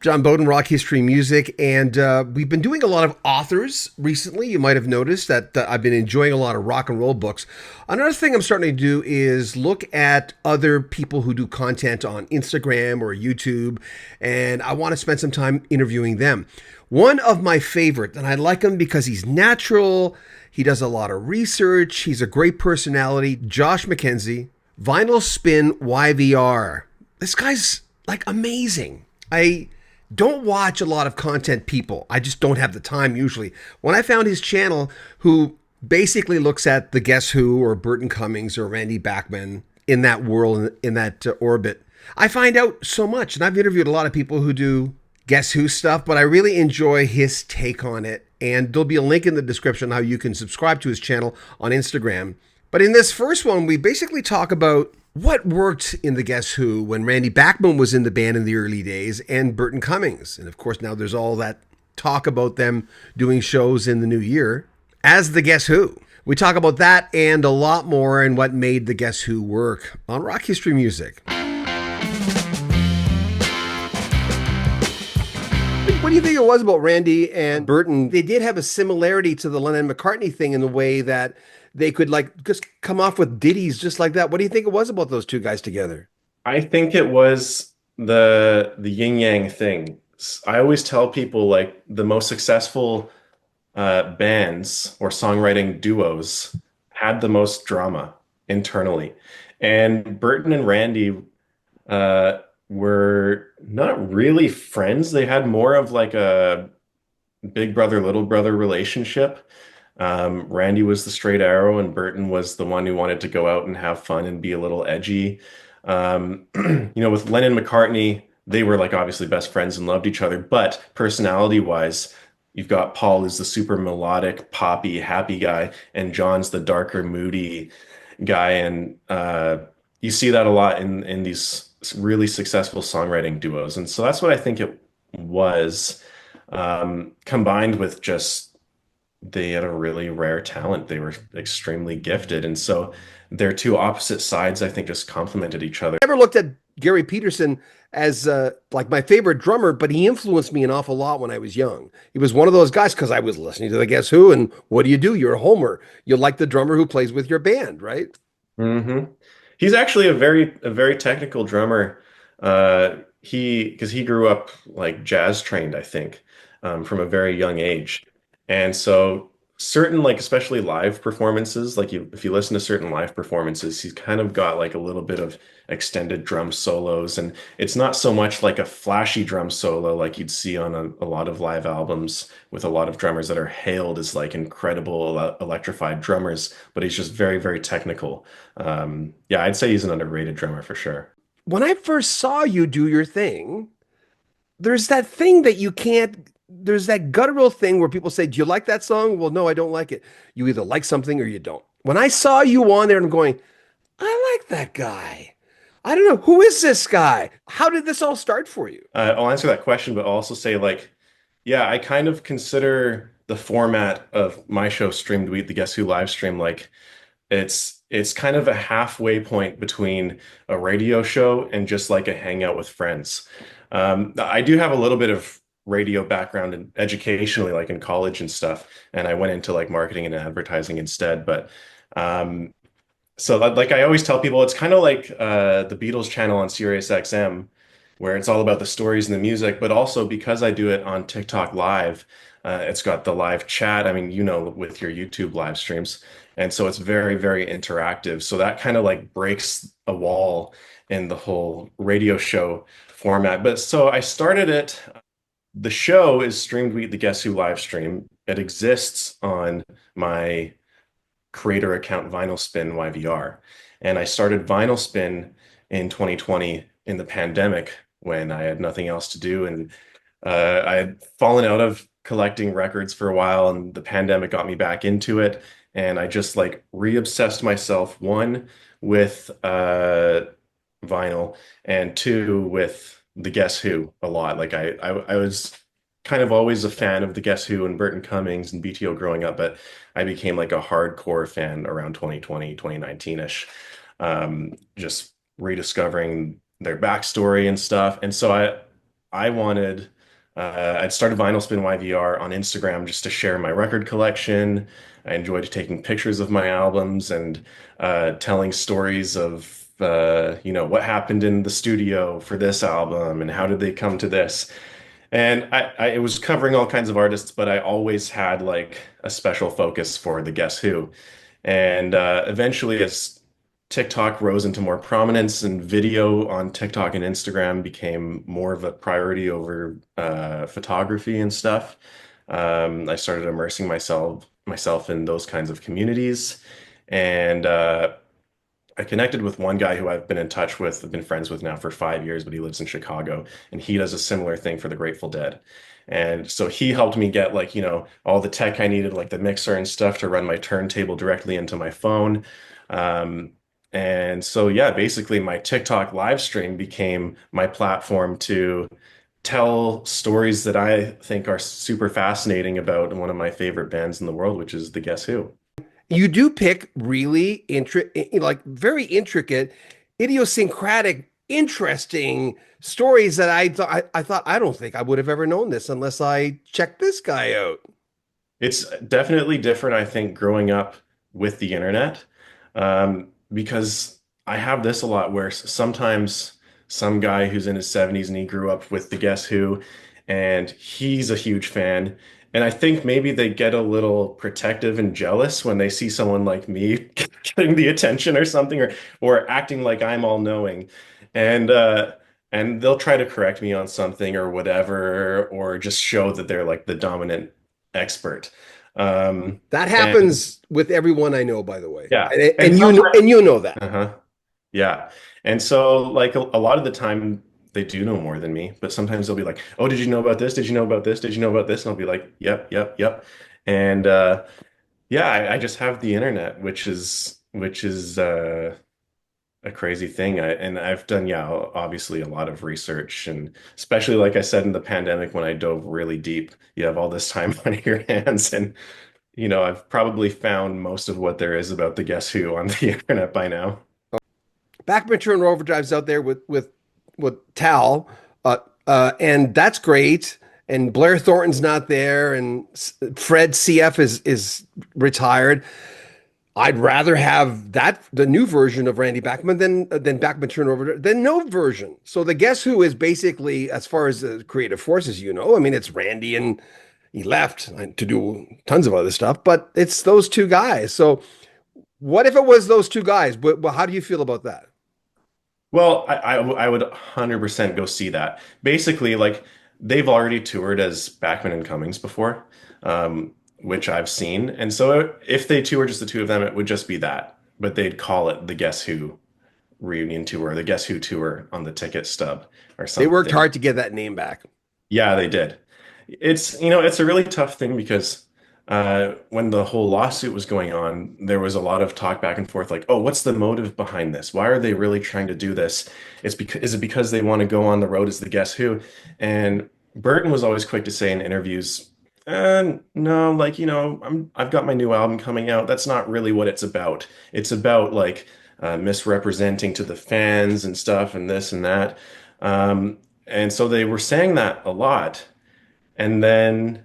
John Bowden, Rock History Music, and we've been doing a lot of authors recently. You might have noticed that I've been enjoying a lot of rock and roll books. Another thing I'm starting to do is look at other people who do content on Instagram or YouTube, and I want to spend some time interviewing them. One of my favorite, and I like him because he's natural, he does a lot of research, he's a great personality, Josh McKenzie, Vinyl Spin YVR. This guy's like amazing. I don't watch a lot of content people. I just don't have the time usually. When I found his channel, who basically looks at the Guess Who or Bachman-Cummings or Randy Bachman in that world, in that orbit, I find out so much. And I've interviewed a lot of people who do Guess Who stuff, but I really enjoy his take on it. And there'll be a link in the description how you can subscribe to his channel on Instagram. But in this first one, we basically talk about what worked in the Guess Who when Randy Bachman was in the band in the early days and Bachman-Cummings. And of course, now there's all that talk about them doing shows in the new year as the Guess Who. We talk about that and a lot more and what made the Guess Who work on Rock History Music. What do you think it was about Randy and Burton? They did have a similarity to the Lennon-McCartney thing in the way that they could like just come off with ditties just like that. What do you think it was about those two guys together? I think it was the yin yang thing. I always tell people like the most successful bands or songwriting duos had the most drama internally. And Burton and Randy were not really friends. They had more of like a big brother, little brother relationship. Randy was the straight arrow, and Burton was the one who wanted to go out and have fun and be a little edgy. With Lennon and McCartney, they were like obviously best friends and loved each other, but personality-wise, you've got Paul who's the super melodic, poppy, happy guy, and John's the darker, moody guy. And you see that a lot in these really successful songwriting duos. And so that's what I think it was, combined with just they had a really rare talent. They were extremely gifted. And so their two opposite sides, I think, just complemented each other. I never looked at Gary Peterson as like my favorite drummer, but he influenced me an awful lot when I was young. He was one of those guys because I was listening to the Guess Who, and what do? You're a homer. You like the drummer who plays with your band, right? hmm He's actually a very technical drummer. Because he grew up like jazz trained, I think, from a very young age. And so certain like especially live performances, like if you listen to certain live performances, he's kind of got like a little bit of extended drum solos, and it's not so much like a flashy drum solo like you'd see on a lot of live albums with a lot of drummers that are hailed as like incredible electrified drummers, but he's just very, very technical. Yeah, I'd say he's an underrated drummer for sure. When I first saw you do your thing, there's that thing that you can't, there's that guttural thing where people say, "Do you like that song?" Well, no, I don't like it. You either like something or you don't. When I saw you on there, I'm going, I like that guy. I don't know. Who is this guy? How did this all start for you? I'll answer that question, but I'll also say like, yeah, I kind of consider the format of my show, Streamed Wheat, the Guess Who live stream, like it's kind of a halfway point between a radio show and just like a hangout with friends. I do have a little bit of radio background and educationally, like in college and stuff, and I went into like marketing and advertising instead. But like I always tell people, it's kind of like the Beatles channel on Sirius XM, where it's all about the stories and the music, but also because I do it on TikTok Live, it's got the live chat. I mean, with your YouTube live streams. And so it's very, very interactive. So that kind of like breaks a wall in the whole radio show format. But so I started it. The show is Streamed Wheat, the Guess Who live stream. It exists on my creator account, Vinyl Spin YVR. And I started Vinyl Spin in 2020 in the pandemic when I had nothing else to do. And I had fallen out of collecting records for a while, and the pandemic got me back into it. And I just like re-obsessed myself, one, with vinyl, and two, with the Guess Who a lot. Like I was kind of always a fan of the Guess Who and Bachman-Cummings and BTO growing up, but I became like a hardcore fan around 2020, 2019-ish, just rediscovering their backstory and stuff. And so I wanted, I'd started Vinyl Spin YVR on Instagram just to share my record collection. I enjoyed taking pictures of my albums and telling stories of, what happened in the studio for this album and how did they come to this. And it was covering all kinds of artists, but I always had like a special focus for the Guess Who. And eventually, as TikTok rose into more prominence and video on TikTok and Instagram became more of a priority over photography and stuff, I started immersing myself in those kinds of communities. And I connected with one guy who I've been in touch with, I've been friends with now for 5 years, but he lives in Chicago, and he does a similar thing for the Grateful Dead. And so he helped me get like, all the tech I needed, like the mixer and stuff to run my turntable directly into my phone. Um, and so, yeah, basically my TikTok live stream became my platform to tell stories that I think are super fascinating about one of my favorite bands in the world, which is the Guess Who. You do pick really like very intricate, idiosyncratic, interesting stories that I thought I don't think I would have ever known this unless I checked this guy out. It's definitely different, I think, growing up with the internet, because I have this a lot where sometimes some guy who's in his 70s and he grew up with the Guess Who, and he's a huge fan. And I think maybe they get a little protective and jealous when they see someone like me getting the attention or something, or acting like I'm all knowing. And and they'll try to correct me on something or whatever, or just show that they're like the dominant expert. That And happens with everyone I know, by the way, yeah, and, and sometimes, and you know that. uh-huh, yeah. And so like a lot of the time they do know more than me, but sometimes they'll be like, "Oh, did you know about this? Did you know about this? Did you know about this?" And I'll be like, "Yep, yep, yep." And yeah, I just have the internet, which is a crazy thing. And I've done, yeah, obviously a lot of research, and especially like I said in the pandemic when I dove really deep, you have all this time on your hands, and I've probably found most of what there is about the Guess Who on the internet by now. Bachman Overdrive's out there with Tal, and that's great. And Blair Thornton's not there, and Fred CF is retired. I'd rather have the new version of Randy Bachman than Bachman Turnover than no version. So the Guess Who is basically, as far as the creative forces, I mean, it's Randy and he left to do tons of other stuff, but it's those two guys. So what if it was those two guys? But how do you feel about that? Well, I would 100% go see that. Basically, like they've already toured as Bachman and Cummings before, which I've seen. And so if they tour just the two of them, it would just be that. But they'd call it the Guess Who reunion tour, the Guess Who tour on the ticket stub or They worked something. hard to get that name back. Yeah, they did. It's a really tough thing because when the whole lawsuit was going on, there was a lot of talk back and forth, like, oh, what's the motive behind this? Why are they really trying to do this? Is it because they want to go on the road as the Guess Who? And Burton was always quick to say in interviews, no, like, I've got my new album coming out. That's not really what it's about. It's about like misrepresenting to the fans and stuff and this and that. And so they were saying that a lot. And then,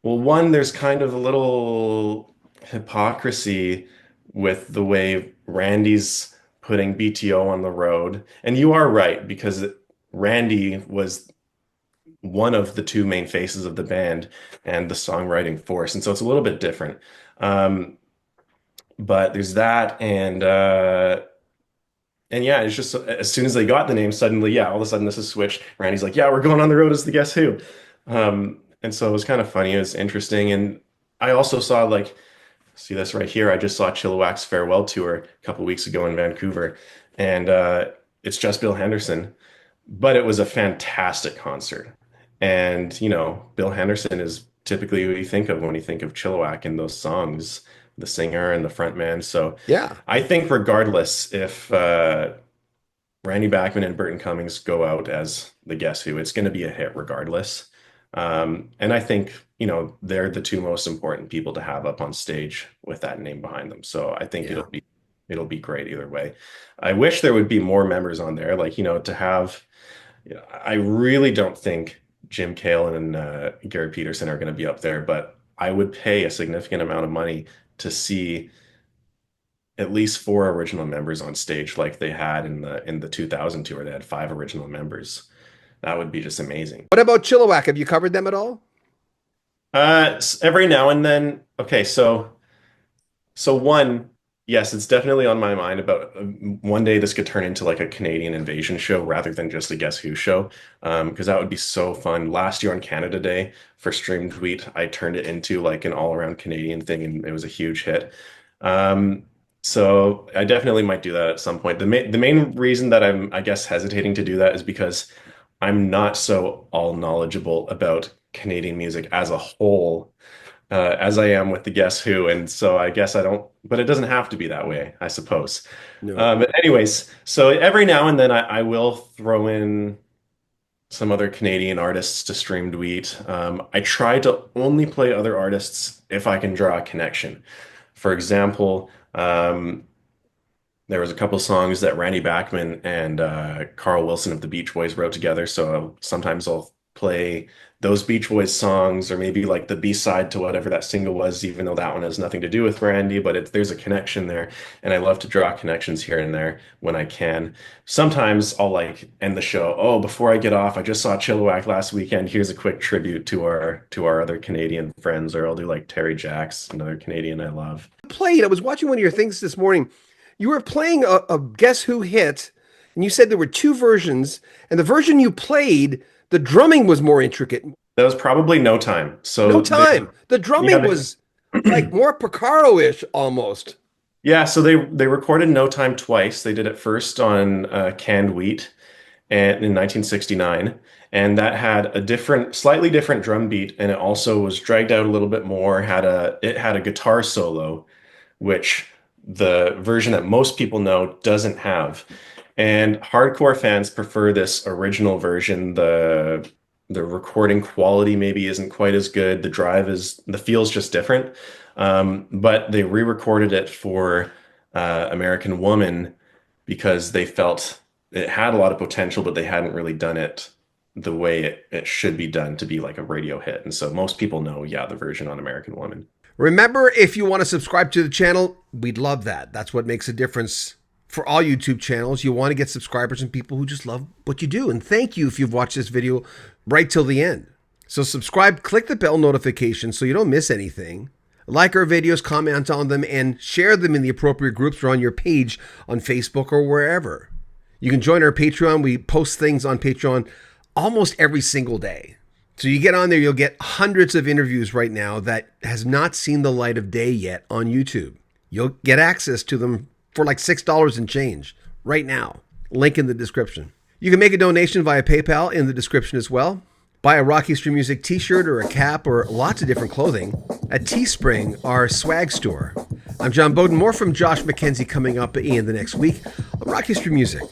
well, one, there's kind of a little hypocrisy with the way Randy's putting BTO on the road. And you are right, because Randy was one of the two main faces of the band and the songwriting force. And so it's a little bit different. Um, but there's that. And yeah, it's just as soon as they got the name, suddenly, yeah, all of a sudden this is switched. Randy's like, yeah, we're going on the road as the Guess Who. And so it was kind of funny. It was interesting. And I also saw like, see this right here. I just saw Chilliwack's farewell tour a couple weeks ago in Vancouver, and it's just Bill Henderson, but it was a fantastic concert. And Bill Henderson is typically who you think of when you think of Chilliwack and those songs, the singer and the front man. So Yeah. I think regardless if Randy Bachman and Burton Cummings go out as the Guess Who, it's going to be a hit regardless. And I think, they're the two most important people to have up on stage with that name behind them. So I think Yeah. it'll be great either way. I wish there would be more members on there, like, to have, Yeah, I really don't think Jim Cale and Gary Peterson are going to be up there, but I would pay a significant amount of money to see at least four original members on stage like they had in the 2000 tour. They had five original members. That would be just amazing. What about Chilliwack? Have you covered them at all? Every now and then, okay, so one, yes, it's definitely on my mind about one day this could turn into like a Canadian invasion show rather than just a Guess Who show, because that would be so fun. Last year on Canada Day for Stream Tweet, I turned it into like an all-around Canadian thing, and it was a huge hit. Um, so I definitely might do that at some point. The main reason that I'm, I guess, hesitating to do that is because I'm not so all knowledgeable about Canadian music as a whole as I am with the Guess Who. And so I guess I don't, but it doesn't have to be that way, I suppose. No. But anyways, so every now and then I will throw in some other Canadian artists to Stream Tweet. I try to only play other artists if I can draw a connection. For example, there was a couple songs that Randy Bachman and Carl Wilson of the Beach Boys wrote together. So sometimes I'll play those Beach Boys songs, or maybe like the B-side to whatever that single was, even though that one has nothing to do with Randy, but there's a connection there. And I love to draw connections here and there when I can. Sometimes I'll like end the show. Oh, before I get off, I just saw Chilliwack last weekend. Here's a quick tribute to our other Canadian friends. Or I'll do like Terry Jacks, another Canadian I love. I was watching one of your things this morning. You were playing a Guess Who hit, and you said there were two versions, and the version you played, the drumming was more intricate. That was probably No Time. No So time. The yeah, drumming was like more Picaro-ish almost. yeah, so they recorded No Time twice. They did it first on Canned Wheat and in 1969, and that had a slightly different drum beat, and it also was dragged out a little bit more. It had a guitar solo, which the version that most people know doesn't have. And hardcore fans prefer this original version. The recording quality maybe isn't quite as good. The feel's just different. But they re-recorded it for American Woman because they felt it had a lot of potential, but they hadn't really done it the way it should be done to be like a radio hit. And so most people know, yeah, the version on American Woman. Remember, if you want to subscribe to the channel, we'd love that. That's what makes a difference for all YouTube channels. You want to get subscribers and people who just love what you do. And thank you if you've watched this video right till the end. So subscribe, click the bell notification so you don't miss anything. Like our videos, comment on them, and share them in the appropriate groups or on your page on Facebook or wherever. You can join our Patreon. We post things on Patreon almost every single day. So you get on there, you'll get hundreds of interviews right now that has not seen the light of day yet on YouTube. You'll get access to them for like $6 and change right now. Link in the description. You can make a donation via PayPal in the description as well. Buy a Rock History Music t-shirt or a cap or lots of different clothing at Teespring, our swag store. I'm John Bowden. More from Josh McKenzie coming up in the next week on Rock History Music.